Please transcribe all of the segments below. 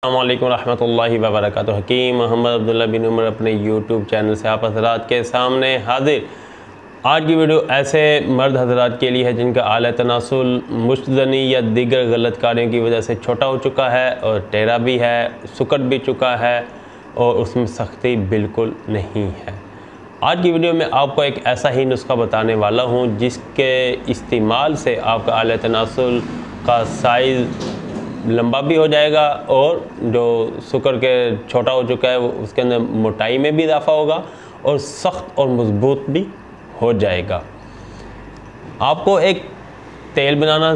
अस्सलामुअलैकुम रहमतुल्लाहि व बरकातुहू। हकीम मोहम्मद अब्दुल्ला बिन उमर अपने यूट्यूब चैनल से आप हज़रात के सामने हाजिर। आज की वीडियो ऐसे मर्द हज़रात के लिए है जिनका आला तनासुल मुश्तनी या दीगर गलत कार्यों की वजह से छोटा हो चुका है और टेढ़ा भी है, सुकड़ भी चुका है और उसमें सख्ती बिल्कुल नहीं है। आज की वीडियो में आपको एक ऐसा ही नुस्खा बताने वाला हूँ जिसके इस्तेमाल से आपका आला तनासुल का साइज़ लंबा भी हो जाएगा और जो सुकर के छोटा हो चुका है वो उसके अंदर मोटाई में भी इजाफा होगा और सख्त और मजबूत भी हो जाएगा। आपको एक तेल बनाना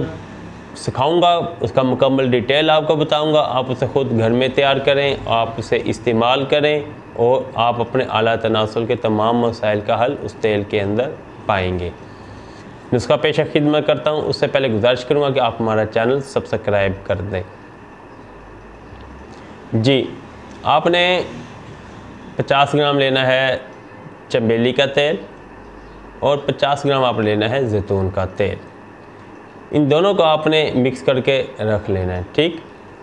सिखाऊंगा, उसका मुकम्मल डिटेल आपको बताऊंगा। आप उसे ख़ुद घर में तैयार करें, आप उसे इस्तेमाल करें और आप अपने आला तनासुल के तमाम मसाइल का हल उस तेल के अंदर पाएंगे। नुस्खा पेशा खिदमत करता हूँ, उससे पहले गुजारिश करूँगा कि आप हमारा चैनल सब्सक्राइब कर दें। जी, आपने 50 ग्राम लेना है चमेली का तेल और 50 ग्राम आपने लेना है जैतून का तेल। इन दोनों को आपने मिक्स करके रख लेना है, ठीक।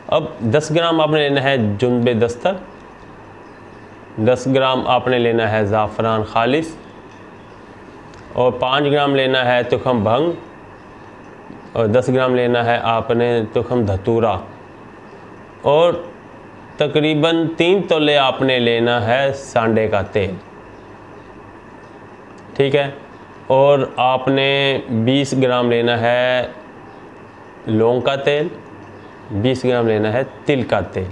अब 10 ग्राम आपने लेना है जुन्बे दस्तर, 10 ग्राम आपने लेना है ज़ाफ़रान खालिस और 5 ग्राम लेना है तुखम भंग और 10 ग्राम लेना है आपने तुखम धतूरा और तकरीबन 3 तोले आपने लेना है सांडे का तेल, ठीक है। और आपने 20 ग्राम लेना है लौंग का तेल, 20 ग्राम लेना है तिल का तेल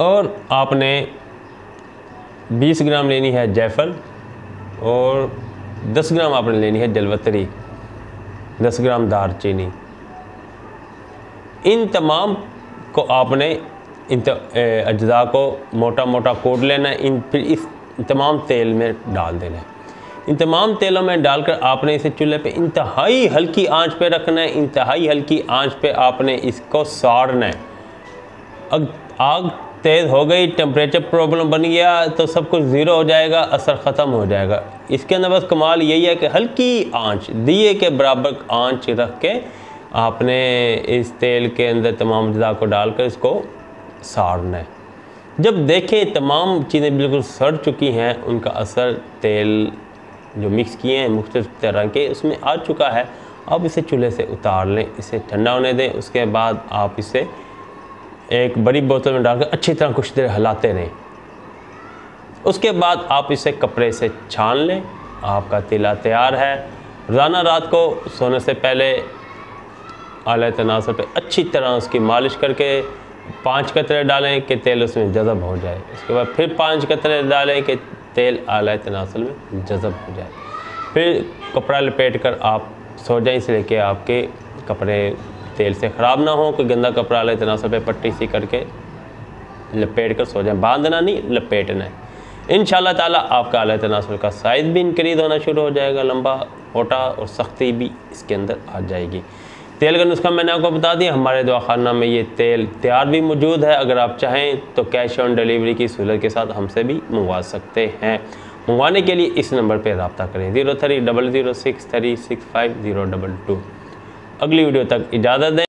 और आपने 20 ग्राम लेनी है जायफल और 10 ग्राम आपने लेनी है जलवतरी, 10 ग्राम दारचीनी। इन तमाम को आपने इन अज्जा को मोटा मोटा कूट लेना है, फिर इस तमाम तेल में डाल देना है। इन तमाम तेलों में डालकर आपने इसे चूल्हे पे इंतहाई हल्की आंच पे रखना है। इंतहाई हल्की आंच पे आपने इसको साड़ना है। अब आग तेज़ हो गई, टेम्परेचर प्रॉब्लम बन गया तो सब कुछ ज़ीरो हो जाएगा, असर ख़त्म हो जाएगा। इसके अंदर बस कमाल यही है कि हल्की आंच, दिए के बराबर आंच रख के आपने इस तेल के अंदर तमाम अज्जा को डालकर इसको साड़ना है। जब देखें तमाम चीज़ें बिल्कुल सड़ चुकी हैं, उनका असर तेल जो मिक्स किए हैं मुख्तलिफ़ तरह के उसमें आ चुका है, अब इसे चूल्हे से उतार लें, इसे ठंडा होने दें। उसके बाद आप इसे एक बड़ी बोतल में डालकर अच्छी तरह कुछ देर हिलाते रहें। उसके बाद आप इसे कपड़े से छान लें। आपका तिला तैयार है। रोज़ाना रात को सोने से पहले आला तनासुल पे अच्छी तरह उसकी मालिश करके 5 कतरे डालें कि तेल उसमें जज़ब हो जाए। उसके बाद फिर 5 कतरे डालें कि तेल आला तनासुल में जज़ब हो जाए। फिर कपड़ा लपेट कर आप सो जाएं, इसलिए कि आपके कपड़े तेल से ख़राब ना हो। कोई गंदा कपड़ा आला तनासुल पे पट्टी सी करके लपेट कर सो जाएं, बांधना नहीं, लपेटना है। इंशाअल्लाह ताला आपका आला तनासुल का साइज़ भी इंक्रीज़ होना शुरू हो जाएगा, लंबा मोटा, और सख्ती भी इसके अंदर आ जाएगी। तेल का नुस्खा मैंने आपको बता दिया। हमारे दवाखाना में ये तेल तैयार भी मौजूद है। अगर आप चाहें तो कैश ऑन डिलीवरी की सहूलत के साथ हमसे भी मंगवा सकते हैं। मंगवाने के लिए इस नंबर पर रब्ता करें 030063365022। अगली वीडियो तक इजाज़त दें।